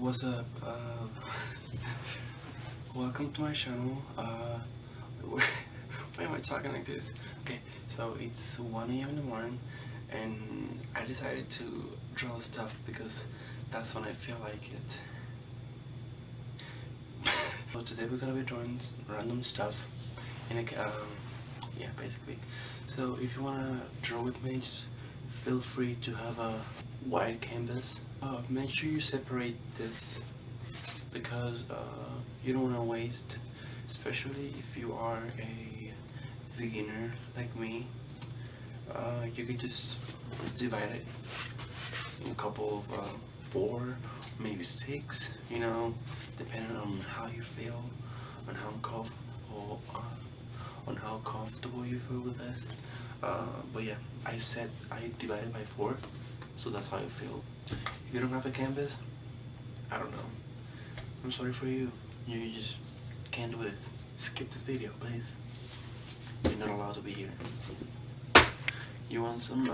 What's up? Welcome to my channel. Why am I talking like this? Okay, so it's 1 a.m. in the morning and I decided to draw stuff because that's when I feel like it. So today we're gonna be drawing random stuff in a, yeah, basically. So if you wanna draw with me, just feel free to have a wide canvas. Make sure you separate this because you don't want to waste, especially if you are a beginner like me. You can just divide it in a couple of 4, maybe 6, you know, depending on how you feel, on how comfortable you feel with this. But yeah, I divided by 4, so that's how I feel. If you don't have a canvas, I don't know. I'm sorry for you. You just can't do it. Skip this video, please. You're not allowed to be here. You want some,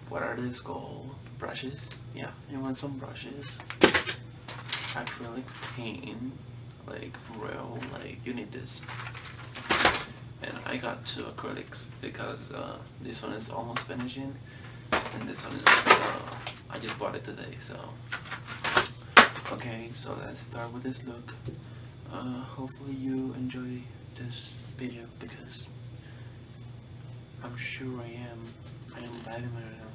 what are these called? Brushes? Yeah, you want some brushes. Acrylic paint. Like, for real, like, you need this. And I got 2 acrylics because this one is almost finishing. And this one is, I just bought it today, so. Okay, so let's start with this look. Hopefully you enjoy this video because I'm sure I am vibing right now.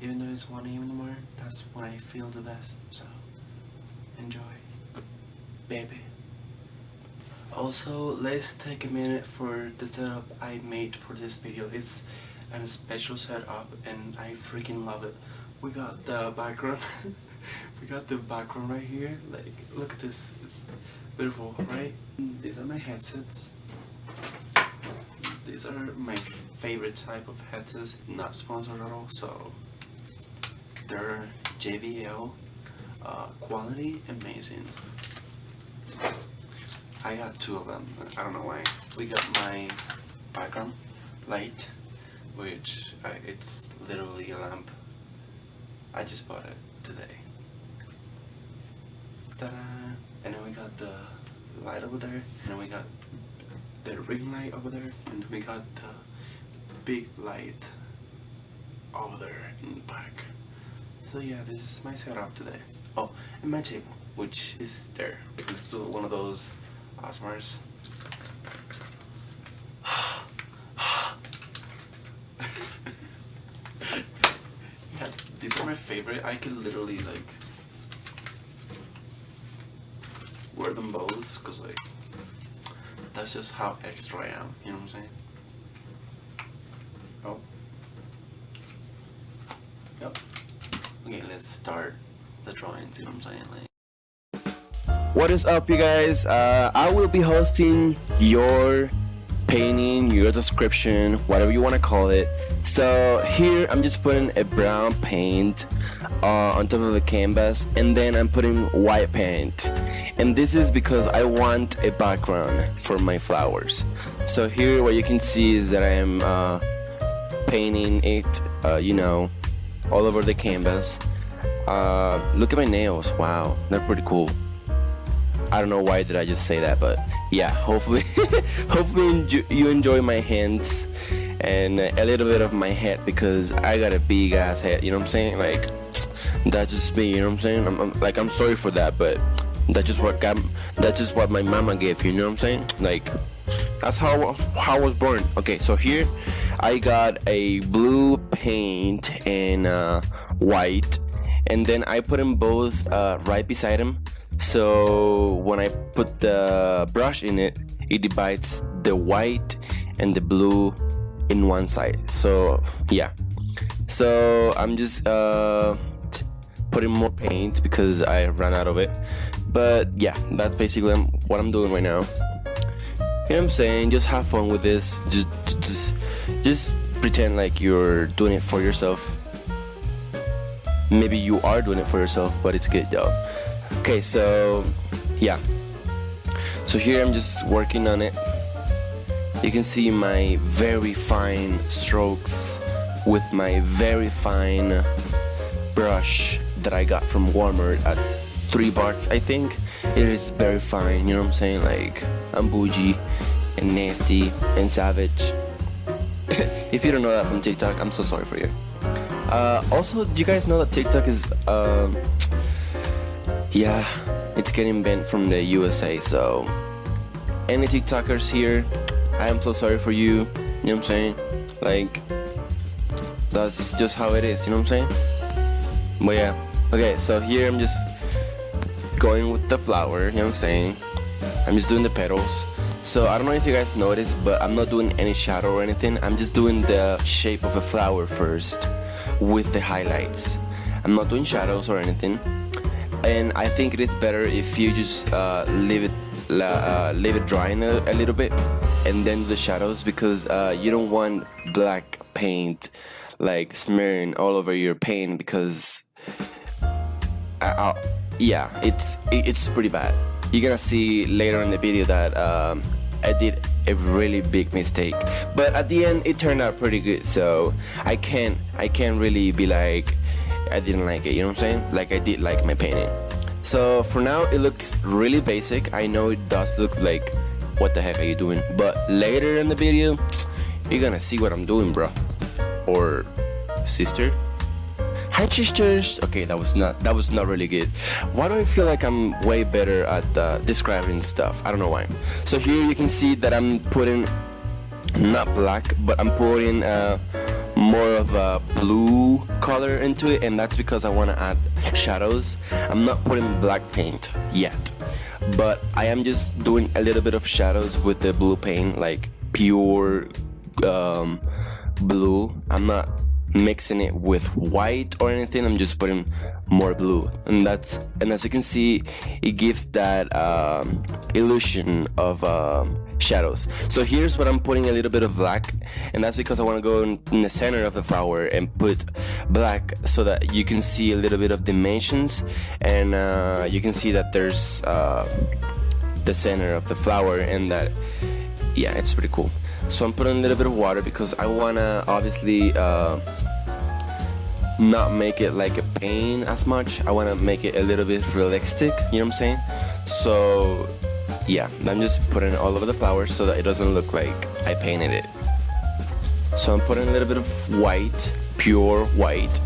Even though it's 1 a.m. in the morning, that's when I feel the best, so enjoy, baby. Also, let's take a minute for the setup I made for this video. It's a special setup and I freaking love it. We got the background. We got the background right here. Like, look at this. It's beautiful, right? These are my headsets. These are my favorite type of headsets. Not sponsored at all, so they're JVL. Quality amazing. I got 2 of them. I don't know why. We got my background light, which it's literally a lamp. I just bought it today. Ta-da! And then we got the light over there, and then we got the ring light over there, and we got the big light over there in the back. So yeah, this is my setup today. Oh, and my table, which is there. It's still one of those ASMRs. Yeah, these are my favorite. I can literally like wear them both because like that's just how extra I am. You know what I'm saying? Oh. Yep. Okay, let's start the drawings. You know what I'm saying? Like. What is up, you guys? I will be hosting your painting, your description, whatever you want to call it. So here I'm just putting a brown paint on top of the canvas, and then I'm putting white paint. And this is because I want a background for my flowers. So here what you can see is that I am painting it, you know, all over the canvas. Look at my nails. Wow, they're pretty cool. I don't know why did I just say that, but yeah, hopefully you enjoy my hands and a little bit of my head because I got a big ass head, you know what I'm saying? Like, that's just me, you know what I'm saying? I'm sorry for that, but that's just what my mama gave, you know what I'm saying? Like, that's how I was born. Okay, so here I got a blue paint and white, and then I put them both right beside them. So when I put the brush in it, it divides the white and the blue in one side. So yeah, so I'm just putting more paint because I ran out of it. But yeah, that's basically what I'm doing right now. You know what I'm saying? Just have fun with this. Just pretend like you're doing it for yourself. Maybe you are doing it for yourself, but it's good though. Okay, so yeah, so here I'm just working on it. You can see my very fine strokes with my very fine brush that I got from Walmart at $3, I think. It is very fine, you know what I'm saying? Like, I'm bougie and nasty and savage. If you don't know that from TikTok, I'm so sorry for you. Also, do you guys know that TikTok is, yeah, it's getting banned from the USA, so any TikTokers here, I am so sorry for you, you know what I'm saying? Like, that's just how it is, you know what I'm saying? But yeah, okay, so here I'm just going with the flower, you know what I'm saying? I'm just doing the petals. So I don't know if you guys noticed, but I'm not doing any shadow or anything. I'm just doing the shape of a flower first with the highlights. I'm not doing shadows or anything. And I think it is better if you just leave it drying a little bit and then do the shadows, because you don't want black paint like smearing all over your paint, because yeah, it's pretty bad. You're gonna see later in the video that I did a really big mistake, but at the end it turned out pretty good. So I can't really be like I didn't like it, you know what I'm saying? Like, I did like my painting. So for now it looks really basic. I know it does look like, what the heck are you doing? But later in the video you're gonna see what I'm doing, bro. Or sister. Hi sisters. Okay, that was not really good. Why do I feel like I'm way better at describing stuff? I don't know why. So here you can see that I'm putting not black, but I'm putting more of a blue color into it, and that's because I want to add shadows. I'm not putting black paint yet, but I am just doing a little bit of shadows with the blue paint, like pure blue. I'm not mixing it with white or anything. I'm just putting more blue, and as you can see, it gives that illusion of shadows. So here's what I'm putting a little bit of black, and that's because I want to go in the center of the flower and put black so that you can see a little bit of dimensions, and you can see that there's the center of the flower, and that, yeah, it's pretty cool. So I'm putting a little bit of water because I wanna obviously not make it like a paint as much. I wanna make it a little bit realistic, you know what I'm saying? So yeah, I'm just putting it all over the flower so that it doesn't look like I painted it. So I'm putting a little bit of white, pure white.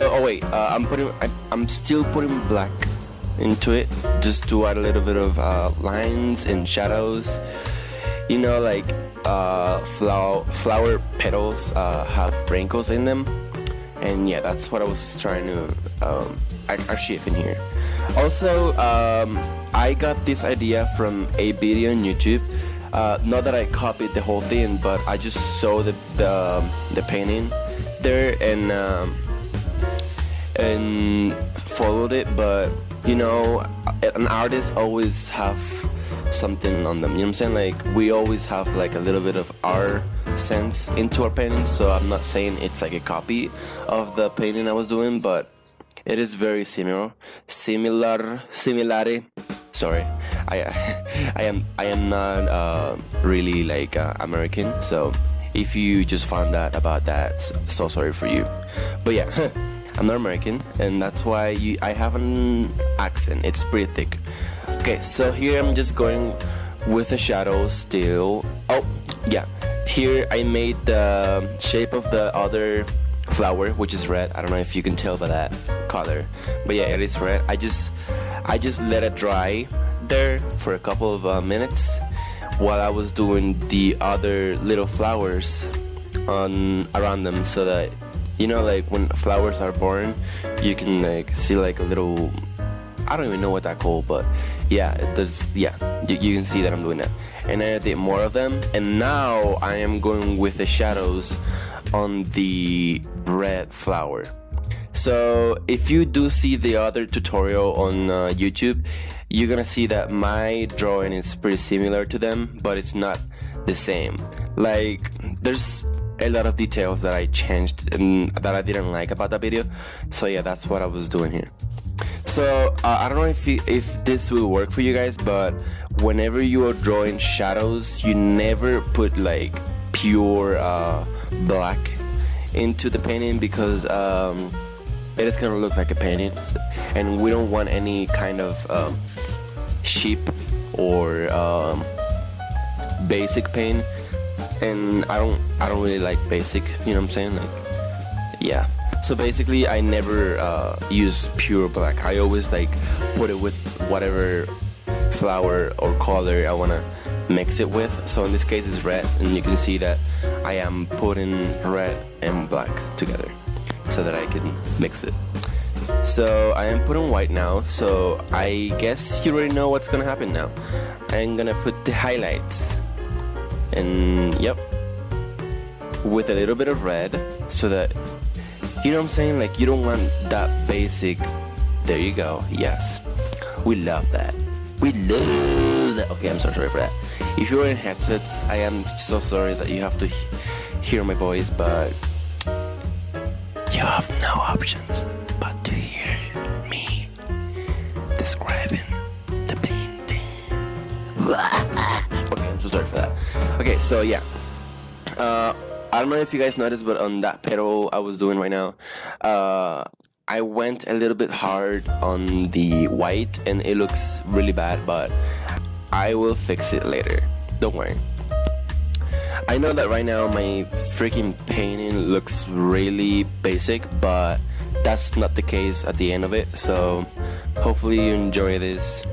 Oh wait, I'm still putting black into it, just to add a little bit of lines and shadows. You know, like flower petals have wrinkles in them, and yeah, that's what I was trying to achieve in here. Also, I got this idea from a video on YouTube. Not that I copied the whole thing, but I just saw the painting there and followed it. But you know, an artist always have something on them, you know what I'm saying? Like, we always have like a little bit of our sense into our paintings. So I'm not saying it's like a copy of the painting I was doing, but it is very similar. Sorry, I am not really like American, so if you just found out about that, so sorry for you. But yeah, I'm not American, and that's why I have an accent. It's pretty thick. Okay, so here I'm just going with the shadows still. Oh yeah, here I made the shape of the other flower, which is red. I don't know if you can tell by that color, but yeah, it is red. I just let it dry there for a couple of minutes while I was doing the other little flowers around them, so that, you know, like when flowers are born, you can like see like a little, I don't even know what that called, but yeah, you can see that I'm doing that. And I did more of them, and now I am going with the shadows on the red flower. So if you do see the other tutorial on YouTube, you're gonna see that my drawing is pretty similar to them, but it's not the same. Like, there's a lot of details that I changed and that I didn't like about that video. So yeah, that's what I was doing here. So I don't know if this will work for you guys, but whenever you are drawing shadows, you never put like pure black into the painting, because it is gonna look like a painting, and we don't want any kind of cheap or basic paint. And I don't really like basic, you know what I'm saying? Like, yeah. So basically, I never use pure black. I always like put it with whatever flower or color I wanna mix it with. So in this case, it's red, and you can see that I am putting red and black together so that I can mix it. So I am putting white now. So I guess you already know what's gonna happen now. I'm gonna put the highlights, and yep, with a little bit of red, so that, you know what I'm saying, like, you don't want that basic. There you go. Yes, we love that. We love that. Okay, I'm so sorry for that. If you're in headsets, I am so sorry that you have to hear my voice, but you have no options but to hear me describing the painting. Okay, I'm so sorry for that. Okay, so yeah. I don't know if you guys noticed, but on that petal I was doing right now, I went a little bit hard on the white, and it looks really bad, but I will fix it later. Don't worry. I know that right now my freaking painting looks really basic, but that's not the case at the end of it. So hopefully you enjoy this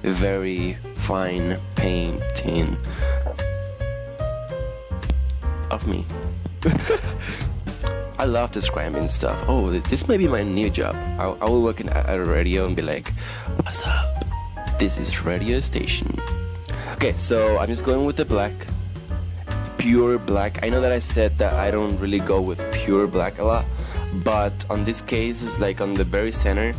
very fine painting of me. I love describing stuff. Oh, this may be my new job. I will work at a radio and be like, what's up? This is radio station. Okay, so I'm just going with the black, pure black. I know that I said that I don't really go with pure black a lot, but on this case, it's like on the very center,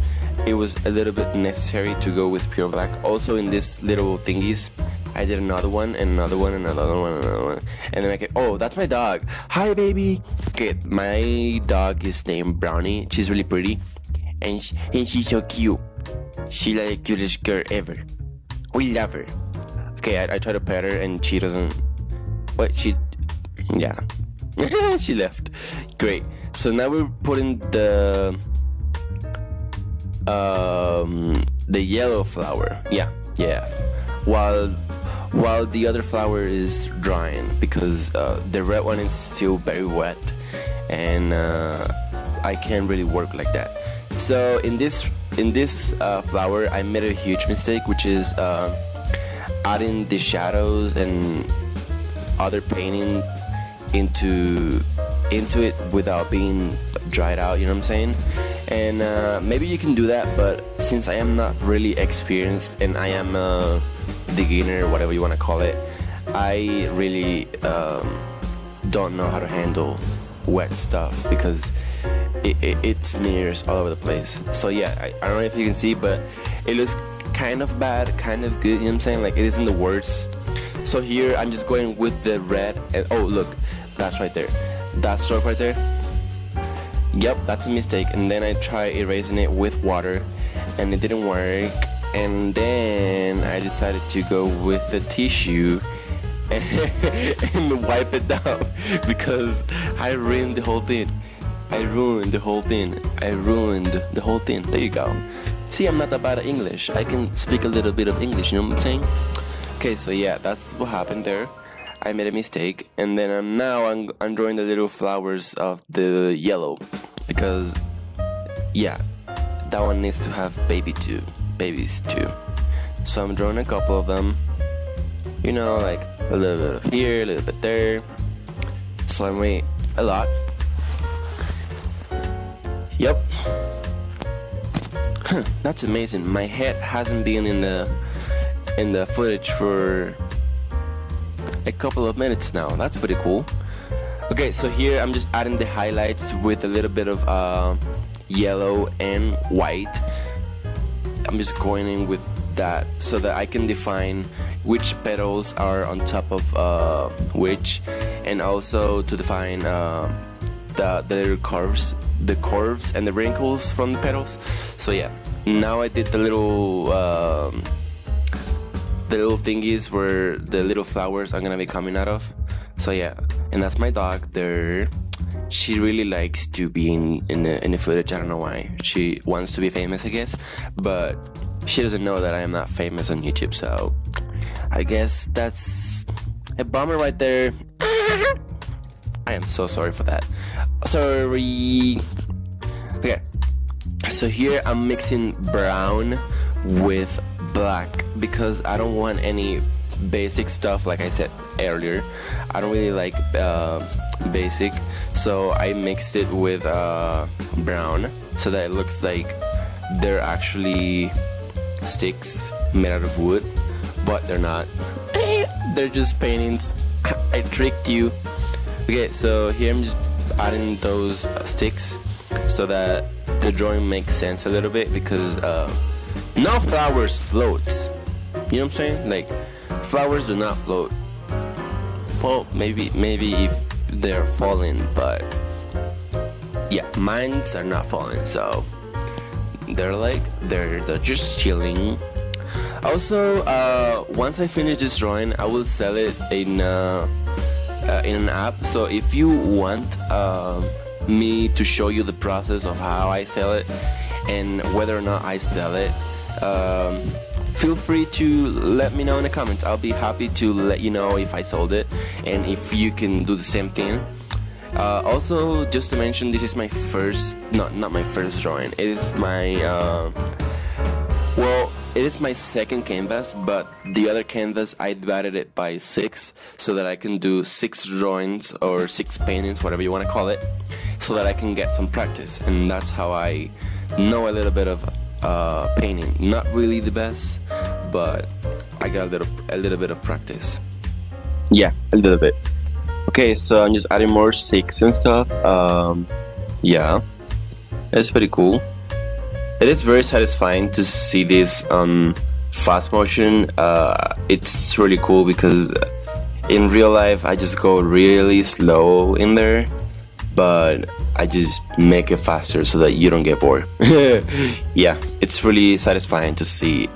it was a little bit necessary to go with pure black. Also in these little thingies, I did another one, and another one, and another one, and another one. And then I get, oh, that's my dog. Hi, baby. Okay, my dog is named Brownie. She's really pretty. And she's so cute. She's like the cutest girl ever. We love her. Okay, I try to pet her, and she doesn't. What? Yeah. She left. Great. So now we're putting the yellow flower. Yeah. While the other flower is drying, because the red one is still very wet, and I can't really work like that. So in this flower, I made a huge mistake, which is adding the shadows and other painting into it without being dried out, you know what I'm saying? And maybe you can do that, but since I am not really experienced, and I am a beginner, whatever you want to call it, I really don't know how to handle wet stuff, because it smears all over the place. So yeah, I don't know if you can see, but it looks kind of bad, kind of good, you know what I'm saying? Like, it isn't the worst. So here I'm just going with the red, and oh look, that's right there, that stroke right there. Yep, that's a mistake. And then I tried erasing it with water, and it didn't work. And then I decided to go with the tissue and wipe it down, because I ruined the whole thing. There you go. See, I'm not that bad at English. I can speak a little bit of English, you know what I'm saying? Okay, so yeah, that's what happened there. I made a mistake, and then I'm drawing the little flowers of the yellow, because yeah, that one needs to have babies too. So I'm drawing a couple of them, you know, like a little bit of here, a little bit there. So I made a lot. Yep. That's amazing. My head hasn't been in the footage for a couple of minutes now. That's pretty cool. Okay, so here I'm just adding the highlights with a little bit of yellow and white. I'm just going in with that so that I can define which petals are on top of which, and also to define the little curves and the wrinkles from the petals. So yeah, now I did the little thingies where the little flowers are gonna be coming out of. So yeah, and that's my dog there. She really likes to be in the footage. I don't know why. She wants to be famous, I guess, but she doesn't know that I am not famous on YouTube. So I guess that's a bummer right there. I am so sorry for that. Sorry. Okay, so here I'm mixing brown with black because I don't want any basic stuff. Like I said earlier, I don't really like basic, so I mixed it with brown so that it looks like they're actually sticks made out of wood, but they're not. They're just paintings. I tricked you. Okay, so here I'm just adding those sticks so that the drawing makes sense a little bit, because no flowers floats. You know what I'm saying? Like, flowers do not float. Well, maybe if they're falling, but yeah, mines are not falling, so they're just chilling. Also, once I finish this drawing, I will sell it in an app. So if you want me to show you the process of how I sell it and whether or not I sell it, feel free to let me know in the comments. I'll be happy to let you know if I sold it and if you can do the same thing. Also, just to mention, this is my first, not my first drawing. It is my it is my second canvas, but the other canvas I divided it by 6 so that I can do 6 drawings or 6 paintings, whatever you want to call it, so that I can get some practice. And that's how I know a little bit of painting. Not really the best, but I got a little bit of practice. Yeah, a little bit. Okay, so I'm just adding more sticks and stuff. Yeah, it's pretty cool. It is very satisfying to see this on fast motion. It's really cool because in real life I just go really slow in there, but I just make it faster so that you don't get bored. Yeah, it's really satisfying to see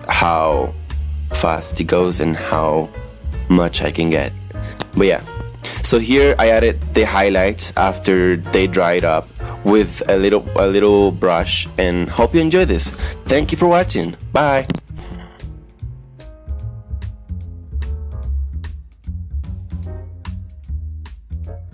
how fast it goes and how much I can get. But yeah, so here I added the highlights after they dried up with a little brush, and hope you enjoy this. Thank you for watching. Bye.